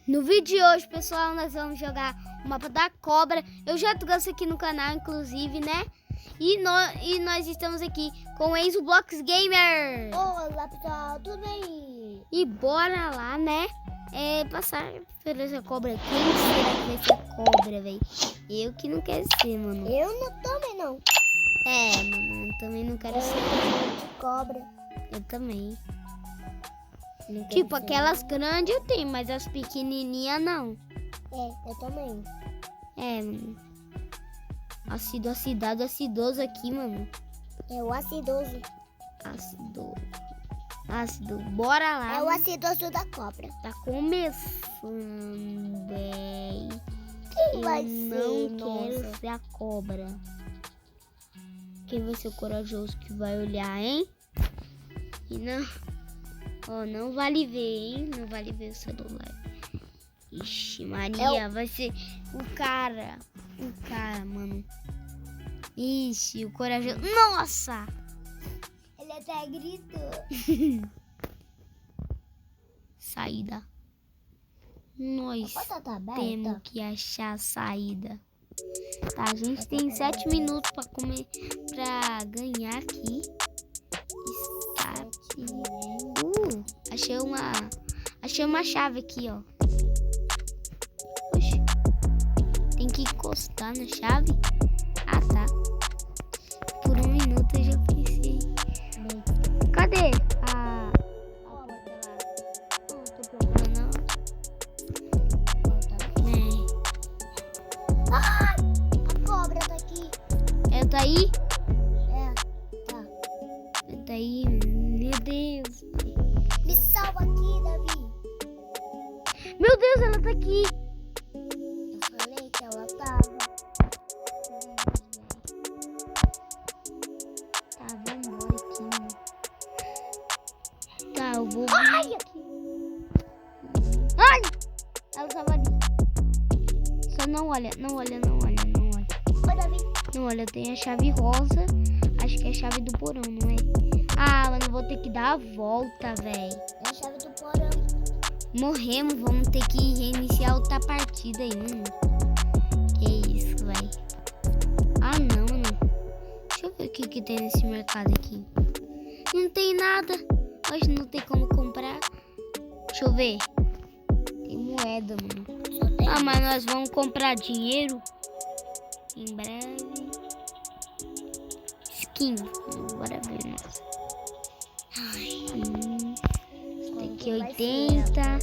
No vídeo de hoje, pessoal, nós vamos jogar o mapa da cobra. Eu já trouxe aqui no canal, inclusive, né? E nós estamos aqui com o Enzo Blox Gamer. Olá, pessoal, tudo bem? E bora lá, né? Passar por essa cobra. Quem será que vai ser a cobra, velho? Eu que não quero ser, mano. Eu não também não. Mano, eu também não quero ser. Cobra. Eu também. Não quero Tipo, ser. aquelas grandes eu tenho, mas as pequenininhas não. Eu também. Mano. Acidoso aqui, mano. É o acidoso. Ácido. Bora lá. É o acidoso da cobra. Tá começando, véi. Quem vai Eu ser, não quero nossa? ser a cobra. Quem vai ser o corajoso que vai olhar, hein? E não... Ó, não vale ver, hein? Não vale ver o celular. Ixi, Maria, vai ser o cara. O cara, mano. Ixi, o corajoso. Nossa! Ele até gritou. Saída. Nós A porta tá aberta? temos que achar a saída. Tá, a gente tem 7 minutos pra ganhar aqui. Escape. Achei uma chave aqui, ó. Oxi. Tem que encostar na chave. Ah, tá. Por um minuto eu já pensei. Cadê? A porta lá. Não, tô procurando. Ah, a cobra tá aqui. Ela tá aí? Tá. Ela tá aí? Meu Deus. Me salva aqui, Davi. Meu Deus, ela tá aqui. Eu falei que ela tava. Tá, vamos embora aqui, mano. Tá, eu vou... Ai, aqui. Ai! Ela tava ali. Só não olha. Oi, Davi. Não olha, tem a chave rosa. Acho que é a chave do porão, não é? Ah, mas eu vou ter que dar a volta, velho. É a chave do porão. Morremos, vamos ter que reiniciar outra partida aí, mano. Que isso, velho. Ah, não, mano. Deixa eu ver o que tem nesse mercado aqui. Não tem nada. Hoje não tem como comprar. Deixa eu ver. Tem moeda, mano. Só tem. Ah, mas nós vamos comprar dinheiro em breve. Skin. Bora ver, nossa. Tem que 80.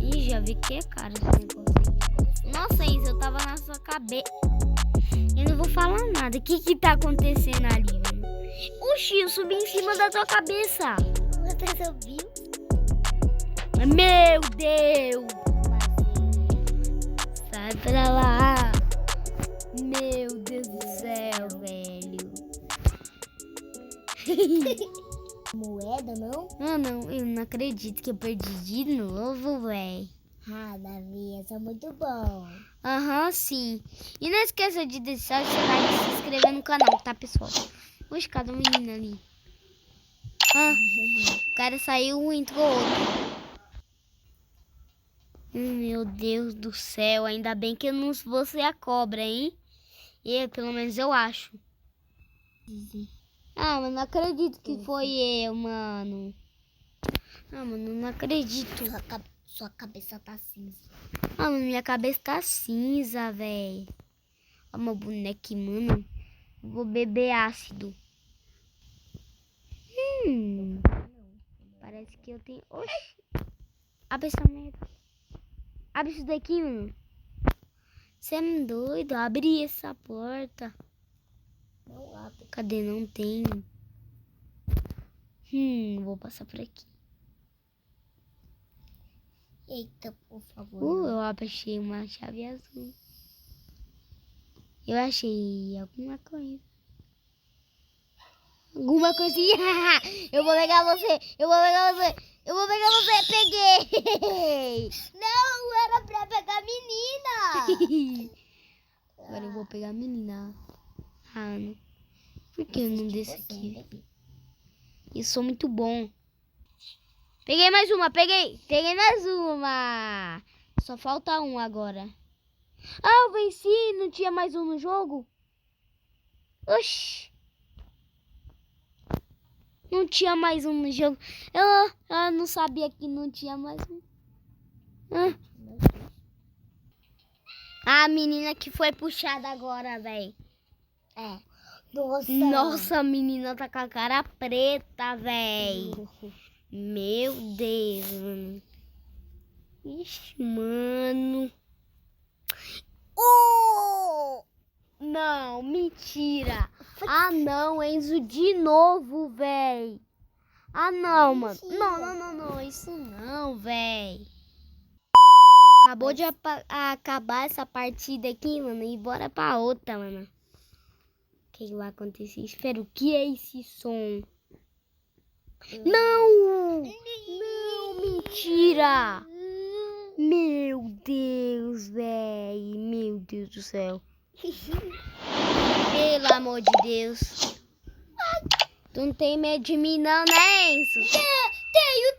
Ih, já vi que é caro esse negócio aí. Nossa, Enzo, eu tava na sua cabeça. Eu não vou falar nada. O que tá acontecendo ali, mano? Oxi, eu subi em cima da tua cabeça. Você subiu? Meu Deus. Sai pra lá. Meu Deus do céu, velho. Moeda, não? Não, eu não acredito que eu perdi de novo, velho. Ah, Davi, essa é muito bom. Aham, sim. E não esqueça de deixar seu like e se inscrever no canal, tá, pessoal? Oxe, cadê o menino ali? Ah, o cara saiu e entrou outro. Meu Deus do céu, ainda bem que eu não vou ser a cobra, hein? Pelo menos eu acho. Ah, mas não acredito que foi eu, mano. Ah, mano, não acredito. Sua cabeça tá cinza. Ah, mano, minha cabeça tá cinza, velho. Olha meu boneco, mano. Vou beber ácido. Parece que eu tenho... Oxi. Abre essa merda. Abre isso daqui, mano. Você é doido? Abre essa porta. Não abre. Cadê? Não tem. Vou passar por aqui. Eita, por favor. Eu achei uma chave azul. Eu achei alguma coisa. Alguma coisinha. Eu vou pegar você. Peguei. Não, era pra pegar a menina. Agora eu vou pegar a menina. Ah, não. Por que eu não desço aqui? Eu sou muito bom. Peguei mais uma, peguei mais uma. Só falta um agora. Ah, eu venci, não tinha mais um no jogo? Oxi. Não tinha mais um no jogo. Eu não sabia que não tinha mais um. A menina que foi puxada agora, velho. É. Nossa. Nossa, a menina tá com a cara preta, velho. Meu Deus, mano. Ixi, mano. Não, mentira. Ah, não, Enzo, de novo, velho. Ah, não, mano. Não, isso não, velho. Acabou de acabar essa partida aqui, mano, e bora pra outra, mano. O que vai acontecer? Espero, o que é esse som? Não! Não, mentira! Meu Deus, velho. Meu Deus do céu. Pelo amor de Deus. Tu não tem medo de mim não, né, Enzo? Tenho.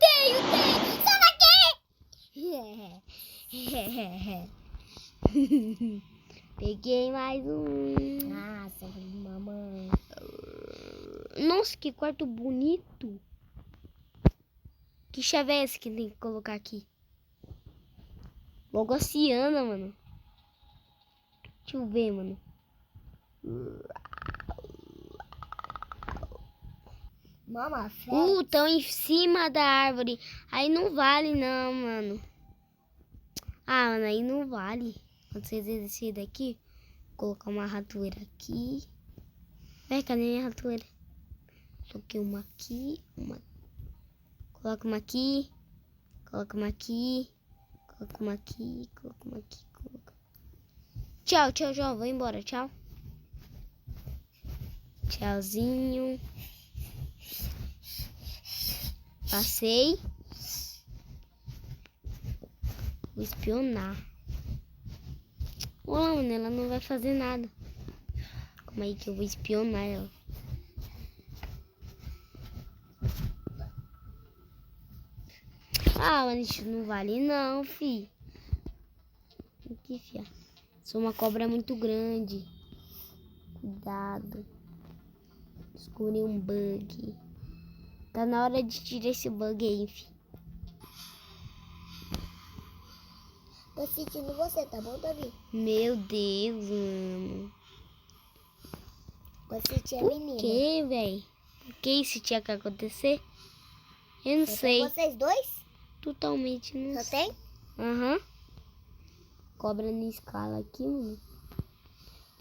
Peguei mais um. Nossa, mamãe. Nossa, que quarto bonito. Que chave é essa que tem que colocar aqui? Logo oceana, mano. Deixa eu ver, mano. Mama, Tão em cima da árvore. Aí não vale não, mano. Ah, mano, aí não vale. Quando você descer daqui, colocar uma ratoeira aqui. Vai, cadê minha ratoeira? Coloquei uma aqui, Coloca uma aqui. Coloca uma aqui. Coloca uma aqui. Coloca uma aqui. Tchau. Vou embora, tchau. Tchauzinho. Passei. Vou espionar. Olha, mano, ela não vai fazer nada. Como é que eu vou espionar ela? Ah, mas isso não vale não, fi. Aqui, fia. Sou uma cobra muito grande. Cuidado. Descobri um bug. Tá na hora de tirar esse bug aí, fi. Tô sentindo você, tá bom, Davi? Meu Deus, mano. Vou sentir a Por menina. que, velho? Por que isso tinha que acontecer? Eu não Só sei. tem vocês dois? Totalmente não Só sei. tem? Aham. Cobra na escala aqui, mano.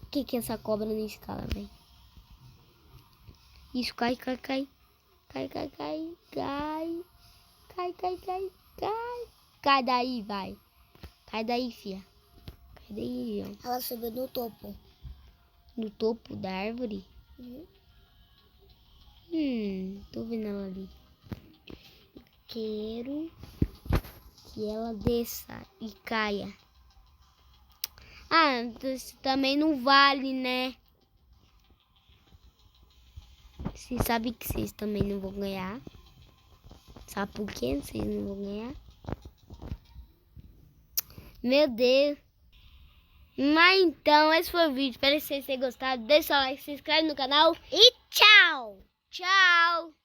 O que é essa cobra na escala, velho? Isso, cai. Cai. Cai daí, vai. Cai daí, fia. Cai daí, ó. Ela subiu no topo. No topo da árvore? Tô vendo ela ali. Quero que ela desça e caia. Ah, isso também não vale, né? Vocês sabem que vocês também não vão ganhar. Sabe por quê? Vocês não vão ganhar. Meu Deus. Mas então, esse foi o vídeo. Espero que vocês tenham gostado. Deixa o like, se inscreve no canal. E tchau! Tchau!